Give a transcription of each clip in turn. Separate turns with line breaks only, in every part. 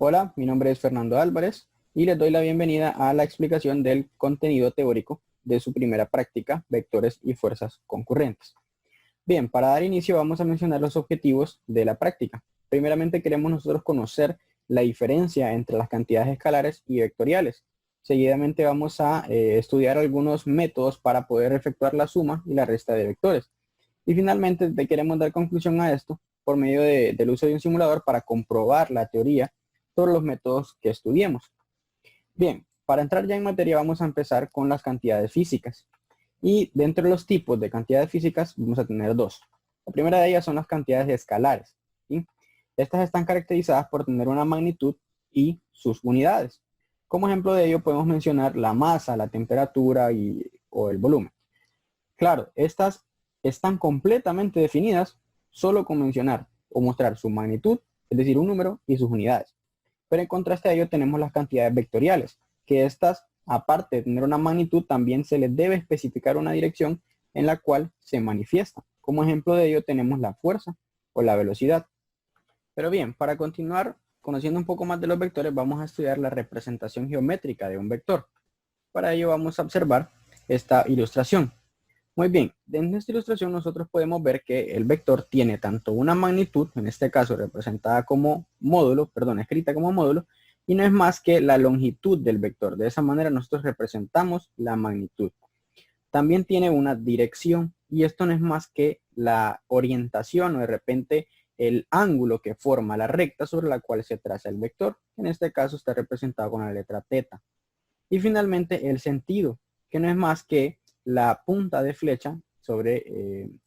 Hola, mi nombre es Fernando Álvarez y les doy la bienvenida a la explicación del contenido teórico de su primera práctica, vectores y fuerzas concurrentes. Bien, para dar inicio vamos a mencionar los objetivos de la práctica. Primeramente queremos nosotros conocer la diferencia entre las cantidades escalares y vectoriales. Seguidamente vamos a estudiar algunos métodos para poder efectuar la suma y la resta de vectores. Y finalmente te queremos dar conclusión a esto por medio del uso de un simulador para comprobar la teoría sobre los métodos que estudiemos. Bien, para entrar ya en materia vamos a empezar con las cantidades físicas. Y dentro de los tipos de cantidades físicas vamos a tener dos. La primera de ellas son las cantidades escalares, ¿sí? Estas están caracterizadas por tener una magnitud y sus unidades. Como ejemplo de ello podemos mencionar la masa, la temperatura o el volumen. Claro, estas están completamente definidas solo con mencionar o mostrar su magnitud, es decir, un número y sus unidades. Pero en contraste a ello tenemos las cantidades vectoriales, que estas, aparte de tener una magnitud, también se les debe especificar una dirección en la cual se manifiesta. Como ejemplo de ello tenemos la fuerza o la velocidad. Pero bien, para continuar conociendo un poco más de los vectores, vamos a estudiar la representación geométrica de un vector. Para ello vamos a observar esta ilustración. Muy bien, en esta ilustración nosotros podemos ver que el vector tiene tanto una magnitud, en este caso representada como módulo, perdón, escrita como módulo, y no es más que la longitud del vector. De esa manera nosotros representamos la magnitud. También tiene una dirección, y esto no es más que la orientación o de repente el ángulo que forma la recta sobre la cual se traza el vector. En este caso está representado con la letra teta. Y finalmente el sentido, que no es más que la punta de flecha sobre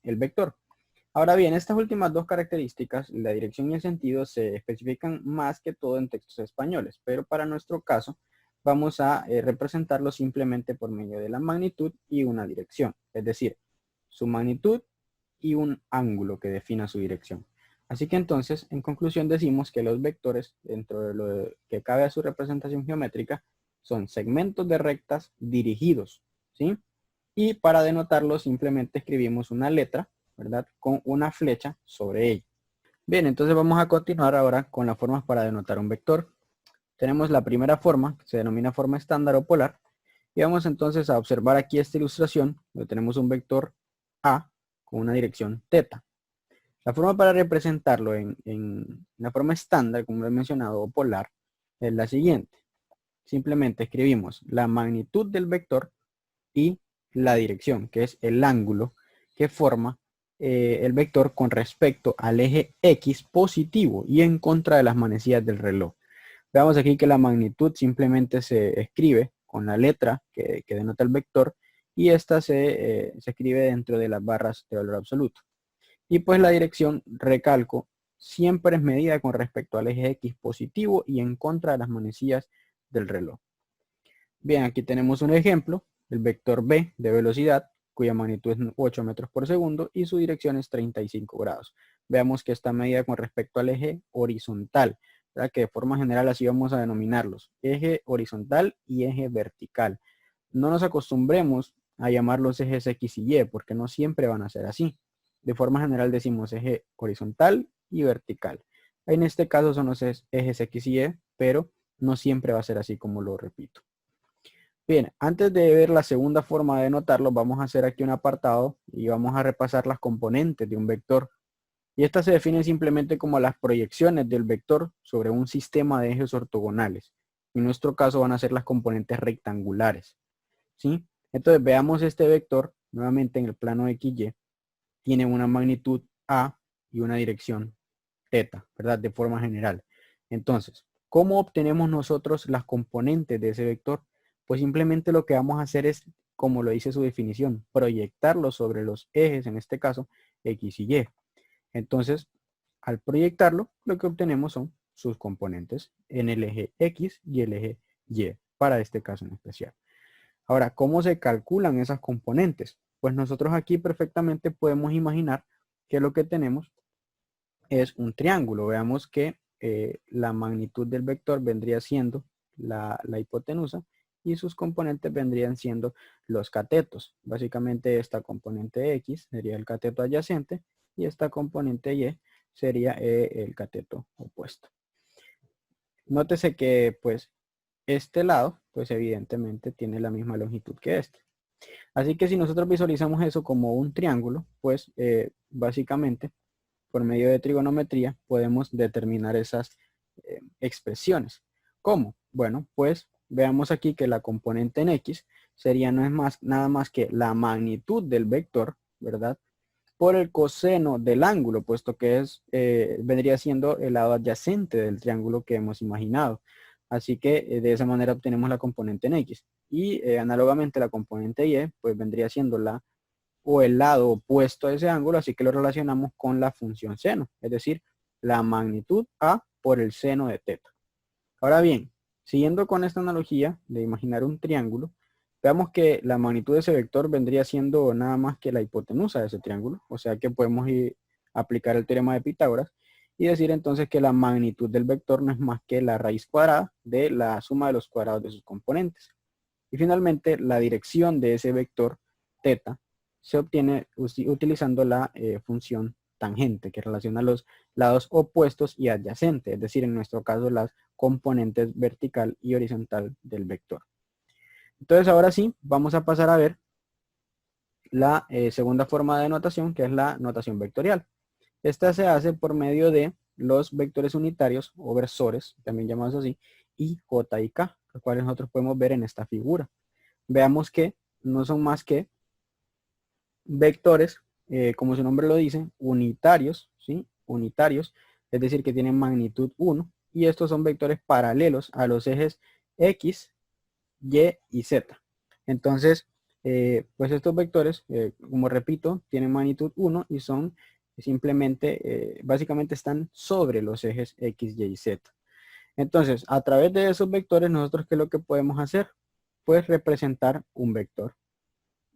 el vector. Ahora bien, estas últimas dos características, la dirección y el sentido, se especifican más que todo en textos españoles, pero para nuestro caso vamos a representarlo simplemente por medio de la magnitud y una dirección, es decir, su magnitud y un ángulo que defina su dirección. Así que entonces, en conclusión, decimos que los vectores, dentro de lo que cabe a su representación geométrica, son segmentos de rectas dirigidos, ¿sí? Y para denotarlo simplemente escribimos una letra, ¿verdad? Con una flecha sobre ella. Bien, entonces vamos a continuar ahora con las formas para denotar un vector. Tenemos la primera forma, que se denomina forma estándar o polar. Y vamos entonces a observar aquí esta ilustración, donde tenemos un vector A con una dirección θ. La forma para representarlo en la forma estándar, como he mencionado, o polar, es la siguiente. Simplemente escribimos la magnitud del vector y la dirección, que es el ángulo que forma el vector con respecto al eje X positivo y en contra de las manecillas del reloj. Veamos aquí que la magnitud simplemente se escribe con la letra que denota el vector y esta se escribe dentro de las barras de valor absoluto. Y pues la dirección, recalco, siempre es medida con respecto al eje X positivo y en contra de las manecillas del reloj. Bien, aquí tenemos un ejemplo, el vector B de velocidad, cuya magnitud es 8 metros por segundo y su dirección es 35 grados. Veamos que está medida con respecto al eje horizontal, ¿verdad? Que de forma general así vamos a denominarlos, eje horizontal y eje vertical. No nos acostumbremos a llamar los ejes X y Y, porque no siempre van a ser así. De forma general decimos eje horizontal y vertical. En este caso son los ejes X y Y, pero no siempre va a ser así como lo repito. Bien, antes de ver la segunda forma de denotarlo, vamos a hacer aquí un apartado y vamos a repasar las componentes de un vector. Y estas se definen simplemente como las proyecciones del vector sobre un sistema de ejes ortogonales. En nuestro caso van a ser las componentes rectangulares, ¿sí? Entonces veamos este vector nuevamente en el plano XY. Tiene una magnitud A y una dirección θ, ¿verdad? De forma general. Entonces, ¿cómo obtenemos nosotros las componentes de ese vector? Pues simplemente lo que vamos a hacer es, como lo dice su definición, proyectarlo sobre los ejes, en este caso, X y Y. Entonces, al proyectarlo, lo que obtenemos son sus componentes en el eje X y el eje Y, para este caso en especial. Ahora, ¿cómo se calculan esas componentes? Pues nosotros aquí perfectamente podemos imaginar que lo que tenemos es un triángulo. Veamos que la magnitud del vector vendría siendo la hipotenusa y sus componentes vendrían siendo los catetos. Básicamente esta componente X sería el cateto adyacente y esta componente Y sería el cateto opuesto. Nótese que pues este lado, pues evidentemente tiene la misma longitud que este. Así que si nosotros visualizamos eso como un triángulo, pues básicamente por medio de trigonometría podemos determinar esas expresiones. ¿Cómo? Bueno, pues veamos aquí que la componente en X sería no es más, nada más que la magnitud del vector, ¿verdad? Por el coseno del ángulo, puesto que vendría siendo el lado adyacente del triángulo que hemos imaginado. Así que de esa manera obtenemos la componente en X. Y análogamente la componente Y, pues vendría siendo o el lado opuesto a ese ángulo, así que lo relacionamos con la función seno, es decir, la magnitud A por el seno de teta. Ahora bien, siguiendo con esta analogía de imaginar un triángulo, veamos que la magnitud de ese vector vendría siendo nada más que la hipotenusa de ese triángulo, o sea que podemos aplicar el teorema de Pitágoras y decir entonces que la magnitud del vector no es más que la raíz cuadrada de la suma de los cuadrados de sus componentes. Y finalmente, la dirección de ese vector teta se obtiene utilizando la función tangente, que relaciona los lados opuestos y adyacentes, es decir, en nuestro caso las componentes vertical y horizontal del vector. Entonces ahora sí, vamos a pasar a ver la segunda forma de notación, que es la notación vectorial. Esta se hace por medio de los vectores unitarios o versores, también llamados así, y J y K, los cuales nosotros podemos ver en esta figura. Veamos que no son más que vectores, como su nombre lo dice, unitarios, ¿sí? Unitarios, es decir, que tienen magnitud 1, y estos son vectores paralelos a los ejes X, Y y Z. Entonces, pues estos vectores, como repito, tienen magnitud 1 y son simplemente, básicamente están sobre los ejes X, Y y Z. Entonces, a través de esos vectores, nosotros, ¿qué es lo que podemos hacer? Pues representar un vector.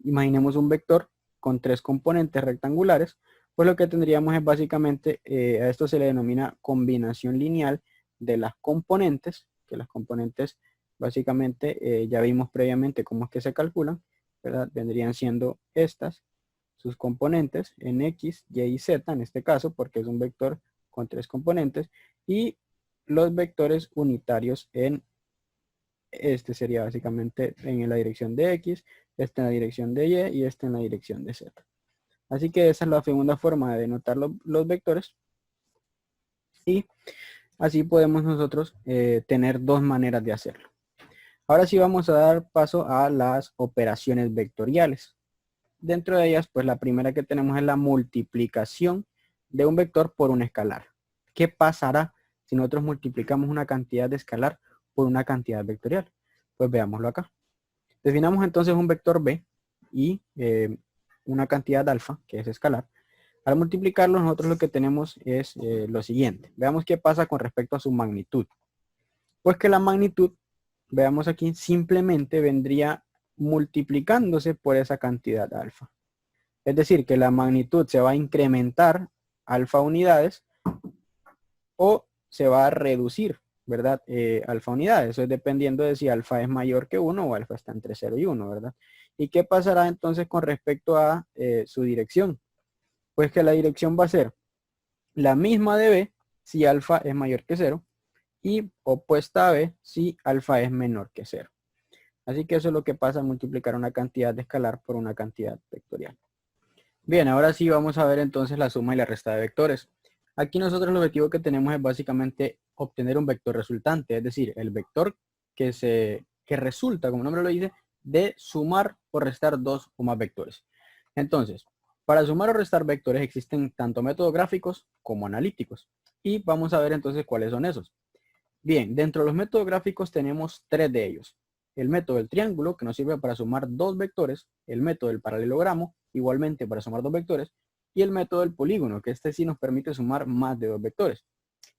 Imaginemos un vector con tres componentes rectangulares, pues lo que tendríamos es básicamente, a esto se le denomina combinación lineal de las componentes, que las componentes básicamente ya vimos previamente cómo es que se calculan, ¿verdad? Vendrían siendo estas, sus componentes en X, Y y Z en este caso, porque es un vector con tres componentes, y los vectores unitarios en este sería básicamente en la dirección de X, este en la dirección de Y y este en la dirección de Z. Así que esa es la segunda forma de denotar los vectores. Y así podemos nosotros tener dos maneras de hacerlo. Ahora sí vamos a dar paso a las operaciones vectoriales. Dentro de ellas, pues la primera que tenemos es la multiplicación de un vector por un escalar. ¿Qué pasará si nosotros multiplicamos una cantidad de escalar por una cantidad vectorial? Pues veámoslo acá. Definamos entonces un vector b y una cantidad alfa, que es escalar. Al multiplicarlo, nosotros lo que tenemos es lo siguiente. Veamos qué pasa con respecto a su magnitud. Pues que la magnitud, veamos aquí, simplemente vendría multiplicándose por esa cantidad alfa. Es decir, que la magnitud se va a incrementar alfa unidades o se va a reducir, ¿verdad? Alfa unidades. Eso es dependiendo de si alfa es mayor que 1 o alfa está entre 0 y 1, ¿verdad? ¿Y qué pasará entonces con respecto a su dirección? Pues que la dirección va a ser la misma de b si alfa es mayor que 0 y opuesta a b si alfa es menor que 0. Así que eso es lo que pasa al multiplicar una cantidad de escalar por una cantidad vectorial. Bien, ahora sí vamos a ver entonces la suma y la resta de vectores. Aquí nosotros el objetivo que tenemos es básicamente obtener un vector resultante, es decir, el vector que resulta, como el nombre lo dice, de sumar o restar dos o más vectores. Entonces, para sumar o restar vectores existen tanto métodos gráficos como analíticos. Y vamos a ver entonces cuáles son esos. Bien, dentro de los métodos gráficos tenemos tres de ellos. El método del triángulo, que nos sirve para sumar dos vectores, el método del paralelogramo, igualmente para sumar dos vectores, y el método del polígono, que este sí nos permite sumar más de dos vectores.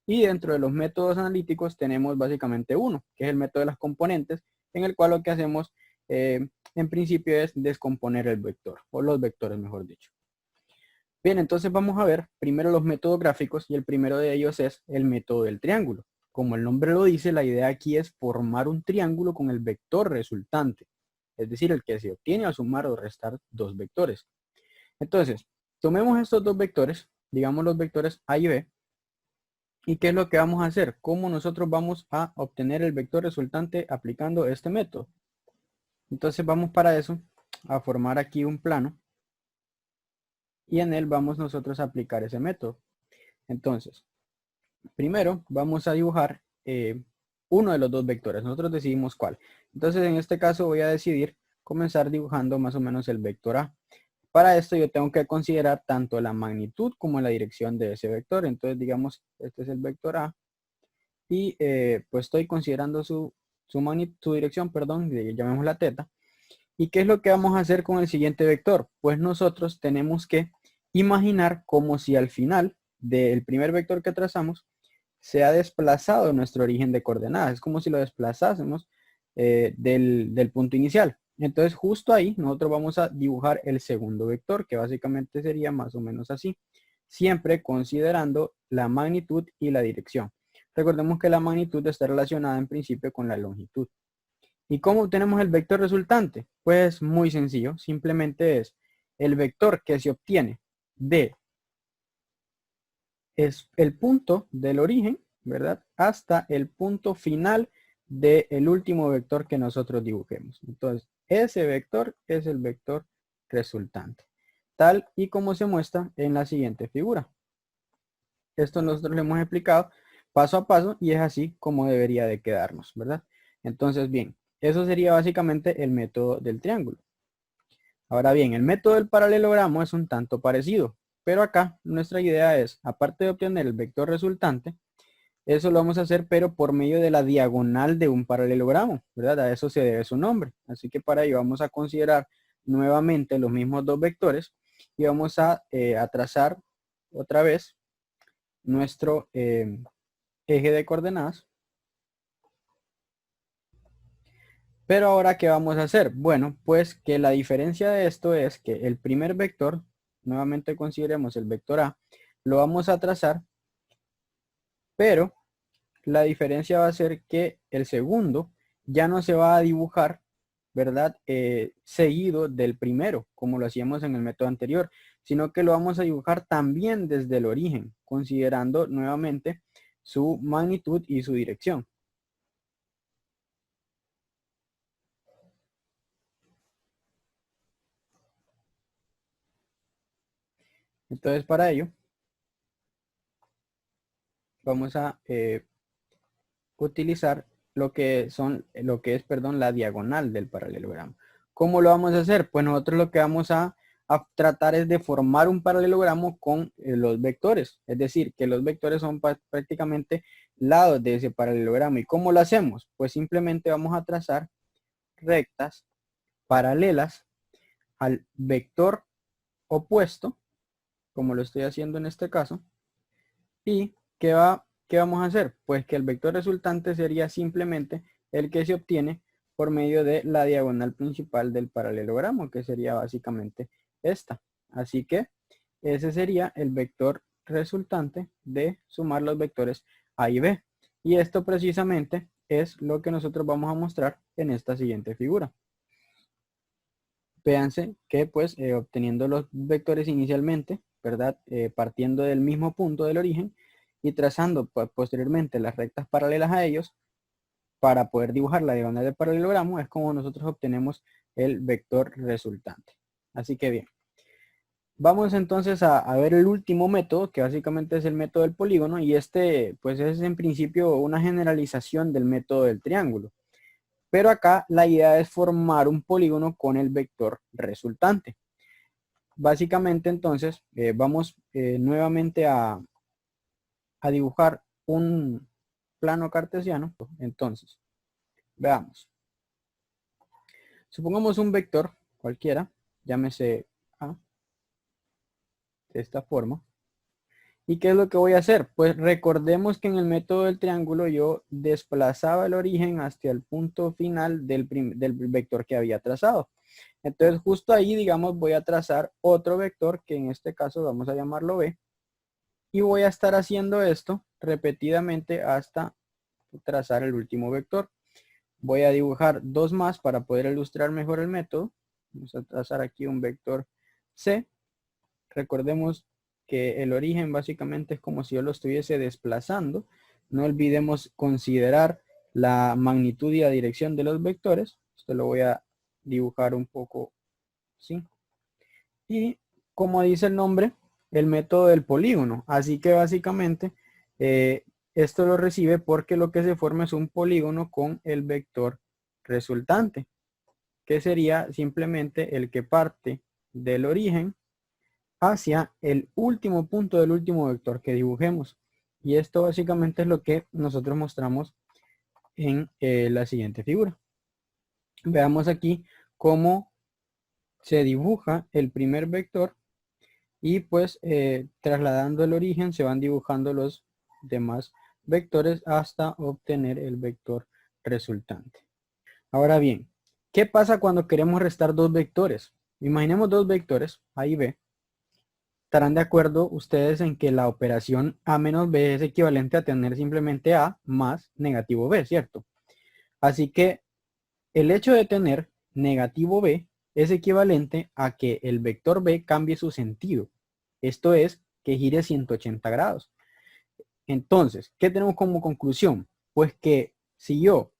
Y dentro de los métodos analíticos tenemos básicamente uno, que es el método de las componentes, en el cual lo que hacemos en principio es descomponer el vector, o los vectores mejor dicho. Bien, entonces vamos a ver primero los métodos gráficos y el primero de ellos es el método del triángulo. Como el nombre lo dice, la idea aquí es formar un triángulo con el vector resultante, es decir, el que se obtiene al sumar o restar dos vectores. Entonces, tomemos estos dos vectores, digamos los vectores A y B, ¿Y qué es lo que vamos a hacer? ¿Cómo nosotros vamos a obtener el vector resultante aplicando este método? Entonces vamos para eso a formar aquí un plano y en él vamos nosotros a aplicar ese método. Entonces, primero vamos a dibujar uno de los dos vectores. Nosotros decidimos cuál. Entonces, en este caso voy a decidir comenzar dibujando más o menos el vector A. Para esto yo tengo que considerar tanto la magnitud como la dirección de ese vector. Entonces, digamos, este es el vector A y pues estoy considerando su magnitud, su dirección, perdón, llamémosla teta. ¿Y qué es lo que vamos a hacer con el siguiente vector? Pues nosotros tenemos que imaginar como si al final del primer vector que trazamos se ha desplazado nuestro origen de coordenadas. Es como si lo desplazásemos del punto inicial. Entonces justo ahí nosotros vamos a dibujar el segundo vector, que básicamente sería más o menos así, siempre considerando la magnitud y la dirección. Recordemos que la magnitud está relacionada en principio con la longitud. ¿Y cómo obtenemos el vector resultante? Pues muy sencillo, simplemente es el vector que se obtiene de es el punto del origen, ¿verdad? Hasta el punto final del último vector que nosotros dibujemos. Entonces, ese vector es el vector resultante, tal y como se muestra en la siguiente figura. Esto nosotros lo hemos explicado paso a paso y es así como debería de quedarnos, ¿verdad? Entonces, bien, eso sería básicamente el método del triángulo. Ahora bien, el método del paralelogramo es un tanto parecido, pero acá nuestra idea es, aparte de obtener el vector resultante, eso lo vamos a hacer pero por medio de la diagonal de un paralelogramo, ¿verdad? A eso se debe su nombre. Así que para ello vamos a considerar nuevamente los mismos dos vectores y vamos a trazar otra vez nuestro eje de coordenadas. Pero ahora, ¿qué vamos a hacer? Bueno, pues que la diferencia de esto es que el primer vector, nuevamente consideremos el vector A, lo vamos a trazar, pero la diferencia va a ser que el segundo ya no se va a dibujar, ¿verdad? Seguido del primero, como lo hacíamos en el método anterior, sino que lo vamos a dibujar también desde el origen, considerando nuevamente su magnitud y su dirección. Entonces, para ello, vamos a utilizar lo que es, perdón, la diagonal del paralelogramo. ¿Cómo lo vamos a hacer? Pues nosotros lo que vamos a tratar es de formar un paralelogramo con los vectores. Es decir, que los vectores son prácticamente lados de ese paralelogramo. ¿Y cómo lo hacemos? Pues simplemente vamos a trazar rectas paralelas al vector opuesto, como lo estoy haciendo en este caso. ¿Y qué vamos a hacer? Pues que el vector resultante sería simplemente el que se obtiene por medio de la diagonal principal del paralelogramo, que sería básicamente esta. Así que ese sería el vector resultante de sumar los vectores A y B. Y esto precisamente es lo que nosotros vamos a mostrar en esta siguiente figura. Véanse que pues obteniendo los vectores inicialmente, ¿verdad? Partiendo del mismo punto del origen y trazando posteriormente las rectas paralelas a ellos para poder dibujar la diagonal del paralelogramo es como nosotros obtenemos el vector resultante. Así que bien. Vamos entonces a ver el último método, que básicamente es el método del polígono, y este pues es en principio una generalización del método del triángulo. Pero acá la idea es formar un polígono con el vector resultante. Básicamente entonces vamos nuevamente a dibujar un plano cartesiano. Entonces, veamos. Supongamos un vector cualquiera, llámese A, de esta forma. ¿Y qué es lo que voy a hacer? Pues recordemos que en el método del triángulo yo desplazaba el origen hasta el punto final del vector que había trazado. Entonces justo ahí, digamos, voy a trazar otro vector que en este caso vamos a llamarlo B. Y voy a estar haciendo esto repetidamente hasta trazar el último vector. Voy a dibujar dos más para poder ilustrar mejor el método. Vamos a trazar aquí un vector C. Recordemos que el origen básicamente es como si yo lo estuviese desplazando. No olvidemos considerar la magnitud y la dirección de los vectores. Esto lo voy a dibujar un poco así. Y como dice el nombre, el método del polígono. Así que básicamente esto lo recibe porque lo que se forma es un polígono con el vector resultante, que sería simplemente el que parte del origen hacia el último punto del último vector que dibujemos. Y esto básicamente es lo que nosotros mostramos en la siguiente figura. Veamos aquí cómo se dibuja el primer vector y pues trasladando el origen se van dibujando los demás vectores hasta obtener el vector resultante. Ahora bien, ¿qué pasa cuando queremos restar dos vectores? Imaginemos dos vectores, A y B. Estarán de acuerdo ustedes en que la operación A menos B es equivalente a tener simplemente A más negativo B, ¿cierto? Así que el hecho de tener negativo B es equivalente a que el vector B cambie su sentido. Esto es, que gire 180 grados. Entonces, ¿qué tenemos como conclusión? Pues que si yo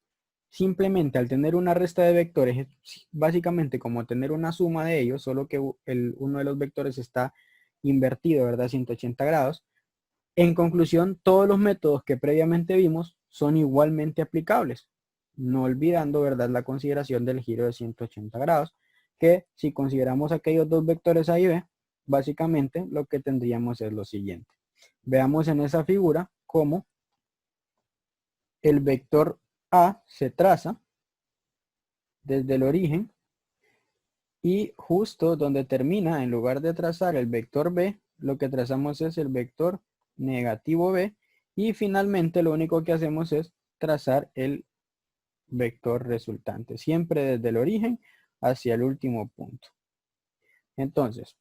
simplemente al tener una resta de vectores es básicamente como tener una suma de ellos, solo que uno de los vectores está invertido, ¿verdad? 180 grados. En conclusión, todos los métodos que previamente vimos son igualmente aplicables, no olvidando, ¿verdad?, la consideración del giro de 180 grados, que si consideramos aquellos dos vectores A y B, básicamente lo que tendríamos es lo siguiente. Veamos en esa figura cómo el vector A se traza desde el origen y justo donde termina, en lugar de trazar el vector B, lo que trazamos es el vector negativo B y finalmente lo único que hacemos es trazar el vector resultante, siempre desde el origen hacia el último punto. Entonces,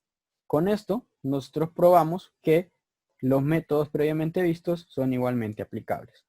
con esto nosotros probamos que los métodos previamente vistos son igualmente aplicables.